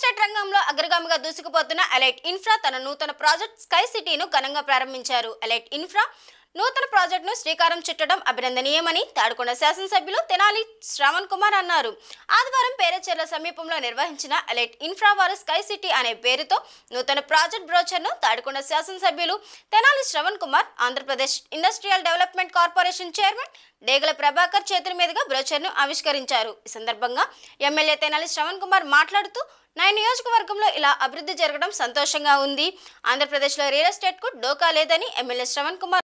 Estate రంగంలో అగ్రగామిగా దూసుకుపోతున్న elite infra తన నూతన ప్రాజెక్ట్ స్కై సిటీను ఘనంగా ప్రారంభించారు. ఎలైట్ ఇన్ఫ్రా నూతన ప్రాజెక్టును శ్రీకారం చుట్టడం అభినందనీయమని తాడుకొండ శాసనసభ్యులు తెనాలి శ్రవణ్ కుమార్ అన్నారు. ఆదివారం పేరేచెర్ల సమీపంలో నిర్వహించిన ఎలైట్ ఇన్ఫ్రా వారు స్కై సిటీ అనే పేరుతో నూతన ప్రాజెక్ట్ బ్రోచర్ను తాడుకొండ శాసనసభ్యులు Tenali Shravan Kumar, Andhra Pradesh industrial development corporation chairman Degala Prabhakar చేతుల మీదుగా బ్రోచర్ను ఆవిష్కరించారు. ఈ సందర్భంగా ఎమ్మెల్యే తెనాలి శ్రవణ్ కుమార్ మాట్లాడుతూ నా నియోజకవర్గంలో ఇలా అభివృద్ధి జరగడం సంతోషంగా ఉంది. ఆంధ్రప్రదేశ్లో రియల్ ఎస్టేట్కు డోకా లేదని MLA Shravan Kumar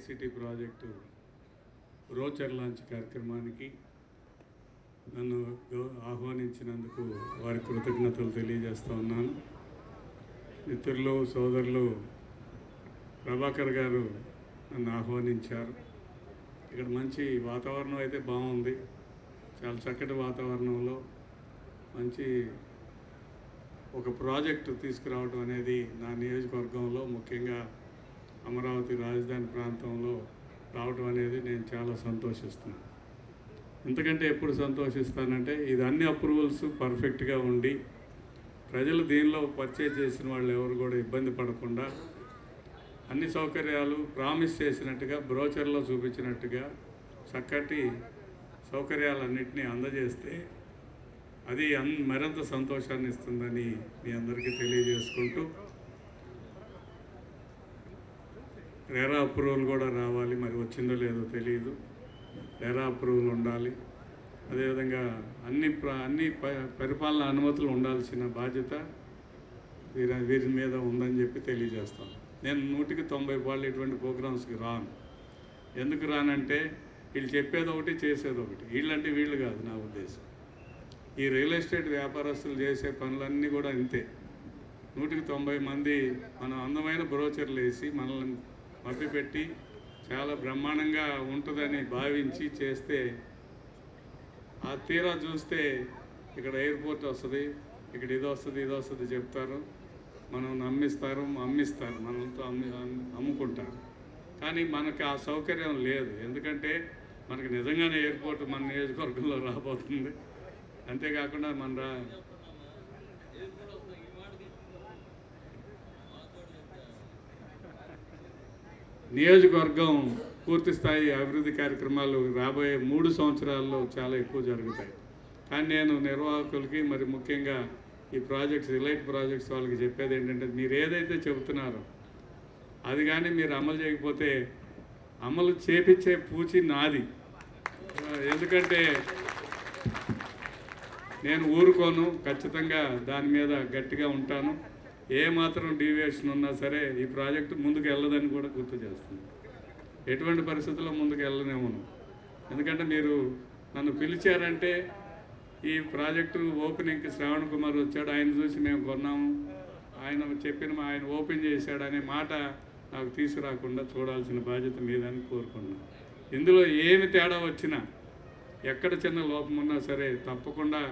city project brochure launch కార్యక్రమానికి నన్ను ఆహ్వానించినందుకు వారి కృతజ్ఞతలు తెలియజేస్తూ ఉన్నాను. మిత్రులు సోదరులు ప్రభాకర్ గారు నన్ను ఆహ్వానించారు. ఇక్కడ మంచి వాతావరణం అయితే బాగుంది. చాలా చక్కటి వాతావరణంలో మంచి ఒక ప్రాజెక్టు తీసుకురావడం అనేది నా నియోజకవర్గంలో ముఖ్యంగా అమరావతి రాజధాని ప్రాంతంలో రావడం అనేది నేను చాలా సంతోషిస్తున్నాను. ఎందుకంటే ఎప్పుడు సంతోషిస్తానంటే ఇది అన్ని అప్రూవల్స్ పర్ఫెక్ట్గా ఉండి ప్రజలు దీనిలో పర్చేజ్ చేసిన వాళ్ళు ఎవరు కూడా ఇబ్బంది పడకుండా అన్ని సౌకర్యాలు ప్రామిస్ చేసినట్టుగా బ్రోచర్లో చూపించినట్టుగా చక్కటి సౌకర్యాలన్నింటినీ అందజేస్తే అది మరింత సంతోషాన్ని ఇస్తుందని మీ అందరికీ తెలియజేసుకుంటూ రెరా అప్రూవల్ కూడా రావాలి. మరి వచ్చిందో లేదో తెలియదు. రెరా అప్రూవల్ ఉండాలి. అదేవిధంగా అన్ని పరిపాలన అనుమతులు ఉండాల్సిన బాధ్యత వీరి మీద ఉందని చెప్పి తెలియజేస్తాను. నేను 100% ఇటువంటి ప్రోగ్రామ్స్కి రాను. ఎందుకు రానంటే వీళ్ళు చెప్పేది ఒకటి చేసేది ఒకటి. వీళ్ళంటే వీళ్ళు కాదు నా ఉద్దేశం. ఈ రియల్ ఎస్టేట్ వ్యాపారస్తులు చేసే పనులన్నీ కూడా ఇంతే. 190 మంది మనం అందమైన బ్రోచర్లు వేసి మనల్ని మభ్యపెట్టి చాలా బ్రహ్మాండంగా ఉంటుందని భావించి చేస్తే ఆ తీరా చూస్తే ఇక్కడ ఎయిర్పోర్ట్ వస్తుంది, ఇక్కడ ఇది వస్తుంది చెప్తారు. మనం అమ్మిస్తారు మనతో అమ్ముకుంటారు. కానీ మనకు ఆ సౌకర్యం లేదు. ఎందుకంటే మనకు నిజంగానే ఎయిర్పోర్ట్ మన నియోజకవర్గంలో రాబోతుంది. అంతేకాకుండా నియోజకవర్గం పూర్తి స్థాయి అభివృద్ధి కార్యక్రమాలు రాబోయే 3 సంవత్సరాల్లో చాలా ఎక్కువ జరుగుతాయి. కానీ నేను నిర్వాహకులకి మరి ముఖ్యంగా ఈ ప్రాజెక్ట్స్ ఎలైట్ ప్రాజెక్ట్స్ వాళ్ళకి చెప్పేది ఏంటంటే మీరు ఏదైతే చెబుతున్నారో అది కానీ మీరు అమలు చేయకపోతే అమలు చేపించే పూచి నాది. ఎందుకంటే నేను ఊరుకోను, ఖచ్చితంగా దాని మీద గట్టిగా ఉంటాను. ఏ మాత్రం డీవియేషన్ ఉన్నా సరే ఈ ప్రాజెక్టు ముందుకు వెళ్ళదని కూడా గుర్తు చేస్తుంది. ఎటువంటి పరిస్థితుల్లో ముందుకు వెళ్ళనేమను. ఎందుకంటే మీరు నన్ను పిలిచారంటే ఈ ప్రాజెక్టు ఓపెనింగ్కి శ్రావణ్ కుమార్ వచ్చాడు, ఆయన చూసి మేము కొన్నాము, ఆయన ఓపెన్ చేశాడు అనే మాట నాకు తీసుకురాకుండా చూడాల్సిన బాధ్యత మీదని కోరుకున్నాను. ఇందులో ఏమి తేడా వచ్చినా ఎక్కడ చిన్న లోపం ఉన్నా సరే తప్పకుండా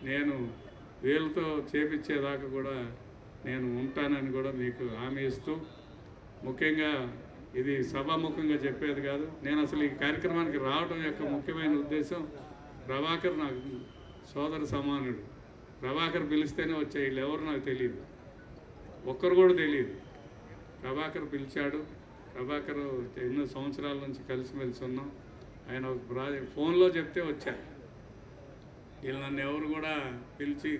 నేను వీళ్ళతో చేపించేదాకా కూడా నేను ఉంటానని కూడా మీకు హామీ ఇస్తూ, ముఖ్యంగా ఇది సభాముఖంగా చెప్పేది కాదు, నేను అసలు ఈ కార్యక్రమానికి రావడం యొక్క ముఖ్యమైన ఉద్దేశం ప్రభాకర్ నాకు సోదర సమానుడు. ప్రభాకర్ పిలిస్తేనే వచ్చే వీళ్ళు ఎవరు నాకు తెలియదు, ఒక్కరు కూడా తెలియదు. ప్రభాకర్ పిలిచాడు. ప్రభాకర్ ఎన్నో సంవత్సరాల నుంచి కలిసిమెలిసి ఉన్నాం. ఆయన ఒక ప్రాజెక్ట్ ఫోన్లో చెప్తే వచ్చారు. వీళ్ళు నన్ను ఎవరు కూడా పిలిచి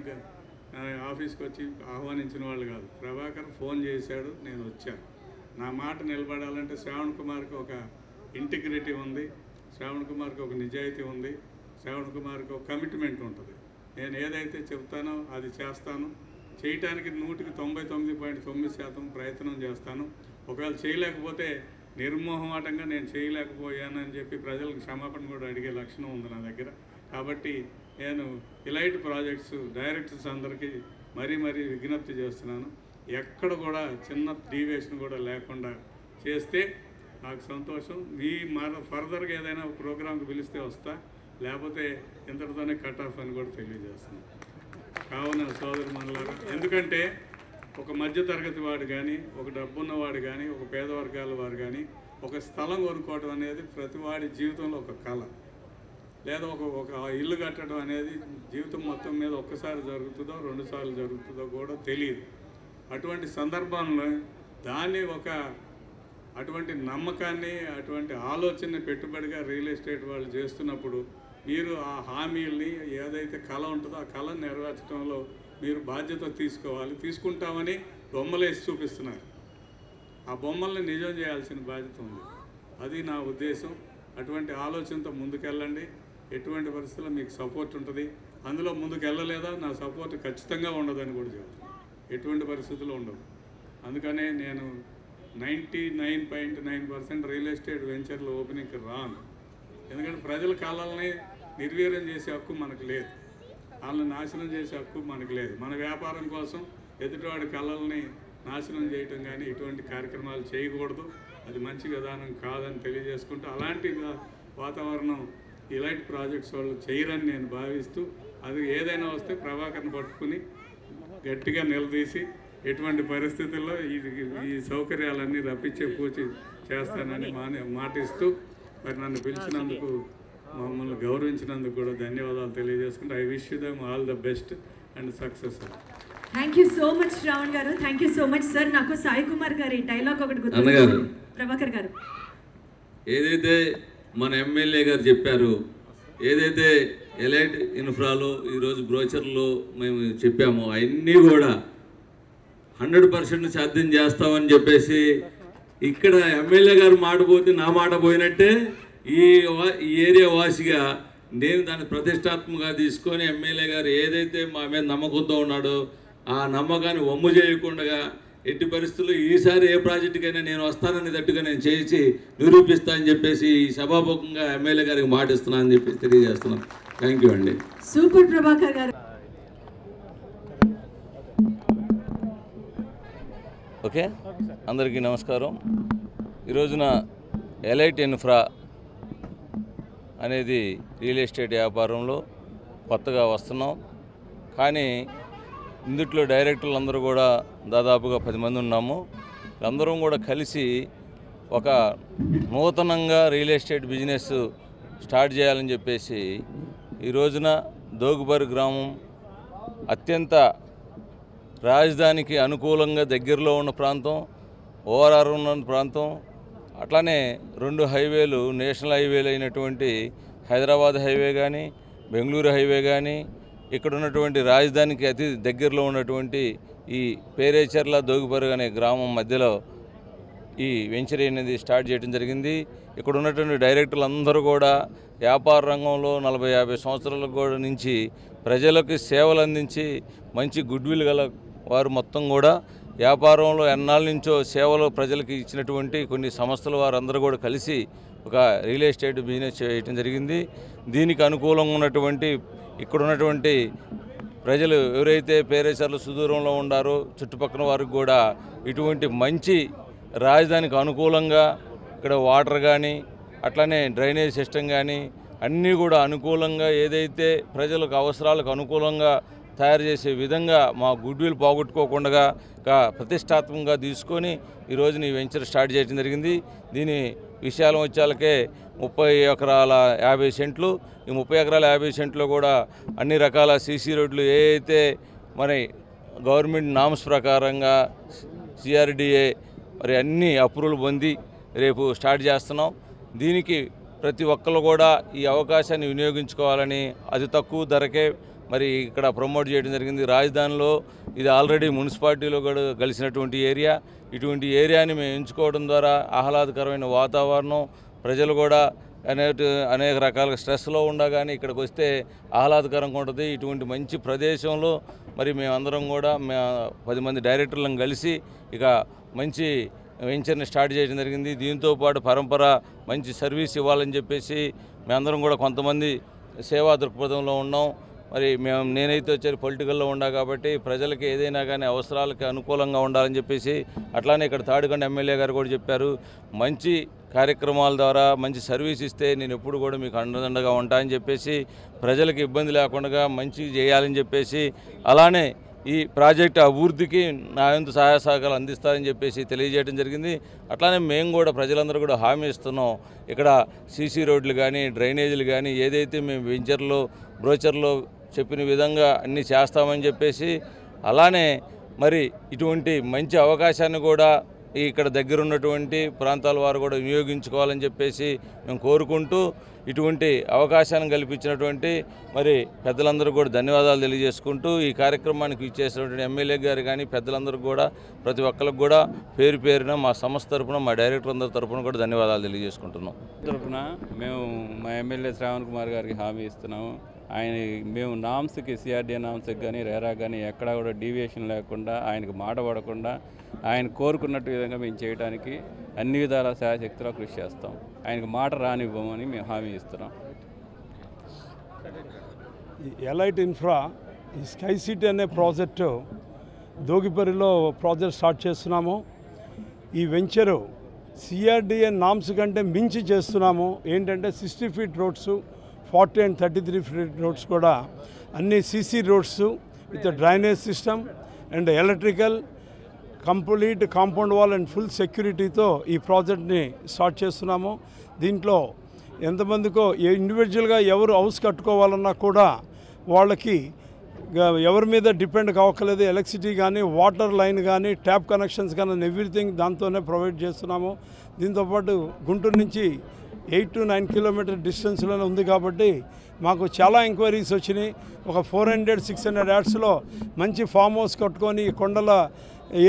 ఆఫీస్కి వచ్చి ఆహ్వానించిన వాళ్ళు కాదు. ప్రభాకర్ ఫోన్ చేశాడు, నేను వచ్చాను. నా మాట నిలబడాలంటే శ్రావణ్ కుమార్కి ఒక ఇంటిగ్రిటీ ఉంది, శ్రావణ్ కుమార్కి ఒక నిజాయితీ ఉంది, శ్రావణ్ కుమార్కి ఒక కమిట్మెంట్ ఉంటుంది. నేను ఏదైతే చెప్తానో అది చేస్తాను. చేయటానికి 99.9% ప్రయత్నం చేస్తాను. ఒకవేళ చేయలేకపోతే నిర్మోహమాటంగా నేను చేయలేకపోయానని చెప్పి ప్రజలకు క్షమాపణ కూడా అడిగే లక్షణం ఉంది నా దగ్గర. కాబట్టి నేను ఎలైట్ ప్రాజెక్ట్స్ డైరెక్టర్స్ అందరికీ మరీ విజ్ఞప్తి చేస్తున్నాను. ఎక్కడ కూడా చిన్న డీవియేషన్ కూడా లేకుండా చేస్తే నాకు సంతోషం. ఫర్దర్గా ఏదైనా ప్రోగ్రాంకి పిలిస్తే వస్తా, లేకపోతే ఇంతటితోనే కట్ ఆఫ్ అని కూడా తెలియజేస్తున్నాను. కావున సోదరు మనలారా, ఎందుకంటే ఒక మధ్యతరగతి వాడు కానీ, ఒక డబ్బున్నవాడు కానీ, ఒక పేద వర్గాల వారు కానీ ఒక స్థలం కొనుక్కోవడం అనేది ప్రతి వాడి జీవితంలో ఒక కళ. లేదా ఒక ఇల్లు కట్టడం అనేది జీవితం మొత్తం మీద ఒక్కసారి జరుగుతుందో 2 సార్లు జరుగుతుందో కూడా తెలియదు. అటువంటి సందర్భంలో దాన్ని అటువంటి నమ్మకాన్ని, అటువంటి ఆలోచనని పెట్టుబడిగా రియల్ ఎస్టేట్ వాళ్ళు చేస్తున్నప్పుడు మీరు ఆ హామీల్ని ఏదైతే కళ ఉంటుందో ఆ కళను నెరవేర్చడంలో మీరు బాధ్యత తీసుకోవాలి. తీసుకుంటామని బొమ్మలేసి చూపిస్తున్నారు. ఆ బొమ్మల్ని నిజం చేయాల్సిన బాధ్యత ఉంది. అది నా ఉద్దేశం. అటువంటి ఆలోచనతో ముందుకెళ్ళండి. ఎటువంటి పరిస్థితుల్లో మీకు సపోర్ట్ ఉంటుంది. అందులో ముందుకు వెళ్ళలేదా నా సపోర్ట్ ఖచ్చితంగా ఉండదని కూడా చెబుతాను. ఎటువంటి పరిస్థితుల్లో ఉండదు. అందుకనే నేను 99.9% రియల్ ఎస్టేట్ వెంచర్లు ఓపెనింగ్కి రాను. ఎందుకంటే ప్రజల కాలాలని నిర్వీర్యం చేసే హక్కు మనకు లేదు, వాళ్ళని నాశనం చేసే హక్కు మనకు లేదు. మన వ్యాపారం కోసం ఎదుటివాడి కళల్ని నాశనం చేయటం కానీ ఇటువంటి కార్యక్రమాలు చేయకూడదు. అది మంచి విధానం కాదని తెలియజేసుకుంటూ అలాంటి వాతావరణం ఇలాంటి ప్రాజెక్ట్స్ వాళ్ళు చేయరని నేను భావిస్తూ, అది ఏదైనా వస్తే ప్రభాకర్ని పట్టుకుని గట్టిగా నిలదీసి ఎటువంటి పరిస్థితుల్లో ఈ సౌకర్యాలన్నీ రప్పించే పూచి చేస్తానని మాటిస్తూ మరి నన్ను పిలిచినందుకు, మమ్మల్ని గౌరవించినందుకు కూడా ధన్యవాదాలు తెలియజేసుకుంటూ I wish you them all the best and success. Thank you so much Sravan గారు, thank you so much sir. నాకు సాయి కుమార్ గారి డైలాగ్ ఒకటి గుర్తు. ప్రభాకర్ గారు, ఏదైతే మన ఎమ్మెల్యే గారు చెప్పారు, ఏదైతే ఎలైట్ ఇన్ఫ్రాలో ఈరోజు బ్రోచర్లో మేము చెప్పామో అవన్నీ కూడా 100% సాధ్యం చేస్తామని చెప్పేసి ఇక్కడ ఎమ్మెల్యే గారు మాట పోతే నా మాట పోయినట్టే ఈ ఏరియా వాసిగా నేను దాన్ని ప్రతిష్టాత్మకంగా తీసుకొని ఎమ్మెల్యే గారు ఏదైతే మా మీద నమ్మకంతో ఉన్నాడో ఆ నమ్మకాన్ని వమ్ము చేయకుండా ఎట్టి పరిస్థితుల్లో ఈసారి ఏ ప్రాజెక్టుకైనా నేను వస్తానని తట్టుగా నేను చేసి నిరూపిస్తా అని చెప్పేసి సభాముఖంగా ఎమ్మెల్యే గారికి మాట ఇస్తున్నా అని చెప్పేసి తెలియజేస్తున్నాను. థ్యాంక్ యూ అండి. సూపర్ ప్రభాకర్ గారు. ఓకే, అందరికీ నమస్కారం. ఈరోజున ఎలైట్ ఇన్ఫ్రా అనేది రియల్ ఎస్టేట్ వ్యాపారంలో కొత్తగా వస్తున్నాం. కానీ ఇందుట్లో డైరెక్టర్లు అందరూ కూడా దాదాపుగా 10 మంది ఉన్నాము. అందరం కూడా కలిసి ఒక నూతనంగా రియల్ ఎస్టేట్ బిజినెస్ స్టార్ట్ చేయాలని చెప్పేసి ఈ రోజున దోగుబరి గ్రామం అత్యంత రాజధానికి అనుకూలంగా దగ్గరలో ఉన్న ప్రాంతం, ఓఆర్ఆర్ ఉన్న ప్రాంతం, అట్లానే 2 హైవేలు నేషనల్ హైవేలు అయినటువంటి హైదరాబాద్ హైవే కానీ బెంగళూరు హైవే కానీ ఇక్కడ ఉన్నటువంటి రాజధానికి అతి దగ్గరలో ఉన్నటువంటి ఈ పేరేచర్ల దోగుబరు అనే గ్రామం మధ్యలో ఈ వెంచర్ అనేది స్టార్ట్ చేయడం జరిగింది. ఇక్కడ ఉన్నటువంటి డైరెక్టర్లు అందరూ కూడా వ్యాపార రంగంలో 40-50 సంవత్సరాల కూడా నుంచి ప్రజలకు సేవలు అందించి మంచి గుడ్విల్ గల వారు మొత్తం కూడా వ్యాపారంలో ఎన్నాళ్ళ నుంచో సేవలు ప్రజలకు ఇచ్చినటువంటి కొన్ని సంస్థల వారందరూ కూడా కలిసి ఒక రియల్ ఎస్టేట్ బిజినెస్ చేయడం జరిగింది. దీనికి అనుకూలంగా ఉన్నటువంటి ఇక్కడ ఉన్నటువంటి ప్రజలు ఎవరైతే పేరేచర్లు సుదూరంలో ఉండారో చుట్టుపక్కల వారికి కూడా ఇటువంటి మంచి రాజధానికి అనుకూలంగా ఇక్కడ వాటర్ కానీ అట్లనే డ్రైనేజ్ సిస్టమ్ కానీ అన్నీ కూడా అనుకూలంగా ఏదైతే ప్రజలకు అవసరాలకు అనుకూలంగా తయారు చేసే విధంగా మా గుడ్విల్ పోగొట్టుకోకుండా ప్రతిష్టాత్మకంగా తీసుకొని ఈరోజు ఈ వెంచర్ స్టార్ట్ చేయడం జరిగింది. దీని విషయాలు వచ్చాలకే 30 ఎకరాల 50 సెంట్లు. ఈ 30 ఎకరాల 50 సెంట్లో కూడా అన్ని రకాల సీసీ రోడ్లు ఏదైతే మరి గవర్నమెంట్ నామ్స్ ప్రకారంగా సిఆర్డిఏ మరి అన్ని అప్రూవల్ పొంది రేపు స్టార్ట్ చేస్తున్నాం. దీనికి ప్రతి ఒక్కరు కూడా ఈ అవకాశాన్ని వినియోగించుకోవాలని అతి తక్కువ ధరకే మరి ఇక్కడ ప్రమోట్ చేయడం జరిగింది. రాజధానిలో ఇది ఆల్రెడీ మున్సిపాలిటీలో కూడా కలిసినటువంటి ఏరియా. ఇటువంటి ఏరియాని మేము ఎంచుకోవడం ద్వారా ఆహ్లాదకరమైన వాతావరణం, ప్రజలు కూడా అనేక రకాల స్ట్రెస్లో ఉండగానే ఇక్కడికి వస్తే ఆహ్లాదకరంగా ఉంటుంది. ఇటువంటి మంచి ప్రదేశంలో మరి మేమందరం కూడా 10 మంది డైరెక్టర్లను కలిసి ఇక మంచి వెంచర్ని స్టార్ట్ చేయడం జరిగింది. దీంతోపాటు పరంపర మంచి సర్వీస్ ఇవ్వాలని చెప్పేసి మేమందరం కూడా కొంతమంది సేవా దృక్పథంలో ఉన్నాం. మరి నేనైతే వచ్చేది పొలిటికల్లో ఉండా కాబట్టి ప్రజలకి ఏదైనా కానీ అవసరాలకి అనుకూలంగా ఉండాలని చెప్పేసి అట్లానే ఇక్కడ తాడికొండ ఎమ్మెల్యే గారు కూడా చెప్పారు, మంచి కార్యక్రమాల ద్వారా మంచి సర్వీస్ ఇస్తే నేను ఎప్పుడు కూడా మీకు అండదండగా ఉంటా అని చెప్పేసి ప్రజలకు ఇబ్బంది లేకుండా మంచి చేయాలని చెప్పేసి అలానే ఈ ప్రాజెక్టు అభివృద్ధికి నా వంతు సహాయ సహకారాలు అందిస్తారని చెప్పేసి తెలియజేయడం జరిగింది. అట్లానే మేము కూడా ప్రజలందరూ కూడా హామీ ఇస్తున్నాం, ఇక్కడ సీసీ రోడ్లు కానీ డ్రైనేజీలు కానీ ఏదైతే మేము వెంచర్లో బ్రోచర్లో చెప్పిన విధంగా అన్నీ చేస్తామని చెప్పేసి అలానే మరి ఇటువంటి మంచి అవకాశాన్ని కూడా ఇక్కడ దగ్గర ఉన్నటువంటి ప్రాంతాల వారు కూడా వినియోగించుకోవాలని చెప్పేసి మేము కోరుకుంటూ ఇటువంటి అవకాశాన్ని కల్పించినటువంటి మరి పెద్దలందరూ కూడా ధన్యవాదాలు తెలియజేసుకుంటూ ఈ కార్యక్రమానికి ఇచ్చేసినటువంటి ఎమ్మెల్యే గారు కానీ పెద్దలందరూ కూడా ప్రతి ఒక్కరికి కూడా పేరు పేరున మా సంస్థ తరఫున మా డైరెక్టర్ అందరి తరఫున కూడా ధన్యవాదాలు తెలియజేసుకుంటున్నాం. తరఫున మేము మా ఎమ్మెల్యే శ్రావణ్ కుమార్ గారికి హామీ ఇస్తున్నాము. మేము నామ్స్కి సిఆర్డిఏ నామ్స్కి కానీ రేరా కానీ ఎక్కడా కూడా డీవియేషన్ లేకుండా ఆయనకు మాట పడకుండా ఆయన కోరుకున్నట్టు విధంగా మేము చేయడానికి అన్ని విధాల శాయశక్తిలో కృషి చేస్తాం. ఆయనకు మాట రానివ్వమని మేము హామీ ఇస్తున్నాం. ఎలైట్ ఇన్ఫ్రా ఈ స్కై సిటీ అనే ప్రాజెక్టు దోగిపరిలో ప్రాజెక్ట్ స్టార్ట్ చేస్తున్నాము. ఈ వెంచరు సిఆర్డిఏ నామ్స్ కంటే మించి చేస్తున్నాము. ఏంటంటే 60 feet roads, 40 and 33 feet roads కూడా అన్ని CC roads with drainage system and electrical, complete compound wall and full సెక్యూరిటీతో ఈ ప్రాజెక్ట్ని స్టార్ట్ చేస్తున్నాము. దీంట్లో ఎంతమందికో ఇండివిజువల్గా ఎవరు హౌస్ కట్టుకోవాలన్నా కూడా వాళ్ళకి ఎవరి మీద డిపెండ్ కావక్కర్లేదు. ఎలక్ట్రిసిటీ కానీ, వాటర్ లైన్ కానీ, ట్యాప్ కనెక్షన్స్ కానీ ఎవ్రీథింగ్ దాంతోనే ప్రొవైడ్ చేస్తున్నాము. దీంతోపాటు గుంటూరు నుంచి 8 to 9 కిలోమీటర్ డిస్టెన్స్లోనే ఉంది కాబట్టి మాకు చాలా ఎంక్వైరీస్ వచ్చినాయి. ఒక 400-600 యార్డ్స్లో మంచి ఫామ్ హౌస్ కట్టుకొని కొండల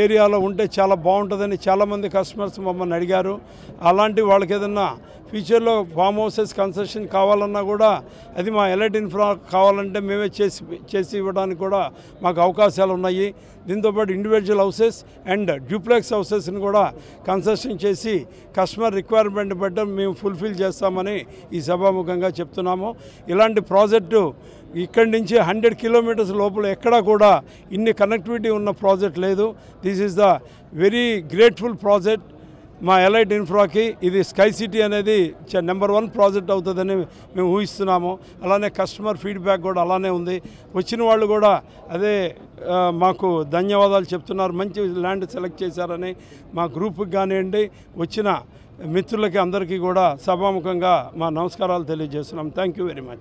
ఏరియాలో ఉంటే చాలా బాగుంటుందని చాలామంది కస్టమర్స్ మమ్మల్ని అడిగారు. అలాంటి వాళ్ళకి ఏదన్నా ఫ్యూచర్లో ఫామ్ హౌసెస్ కన్స్ట్రక్షన్ కావాలన్నా కూడా అది మా ఎలైట్ ఇన్ఫ్రా కావాలంటే మేమే చేసి ఇవ్వడానికి కూడా మాకు అవకాశాలు ఉన్నాయి. దీంతోపాటు ఇండివిజువల్ హౌసెస్ అండ్ డ్యూప్లెక్స్ హౌసెస్ని కూడా కన్స్ట్రక్షన్ చేసి కస్టమర్ రిక్వైర్మెంట్ బట్టి మేము ఫుల్ఫిల్ చేస్తామని ఈ సభాముఖంగా చెప్తున్నాము. ఇలాంటి ప్రాజెక్టు ఇక్కడి నుంచి 100 కిలోమీటర్స్ లోపల ఎక్కడా కూడా ఇన్ని కనెక్టివిటీ ఉన్న ప్రాజెక్ట్ లేదు. This is the very grateful project మా ఎలైట్ ఇన్ఫ్రాకి. ఇది స్కై సిటీ అనేది నెంబర్ 1 ప్రాజెక్ట్ అవుతుందని మేము ఊహిస్తున్నాము. అలానే కస్టమర్ ఫీడ్బ్యాక్ కూడా అలానే ఉంది. వచ్చిన వాళ్ళు కూడా అదే మాకు ధన్యవాదాలు చెప్తున్నారు. మంచి ల్యాండ్ సెలెక్ట్ చేశారని మా గ్రూప్కి కానివ్వండి, వచ్చిన మిత్రులకి అందరికీ కూడా సభాముఖంగా మా నమస్కారాలు తెలియజేస్తున్నాం. Thank you very much.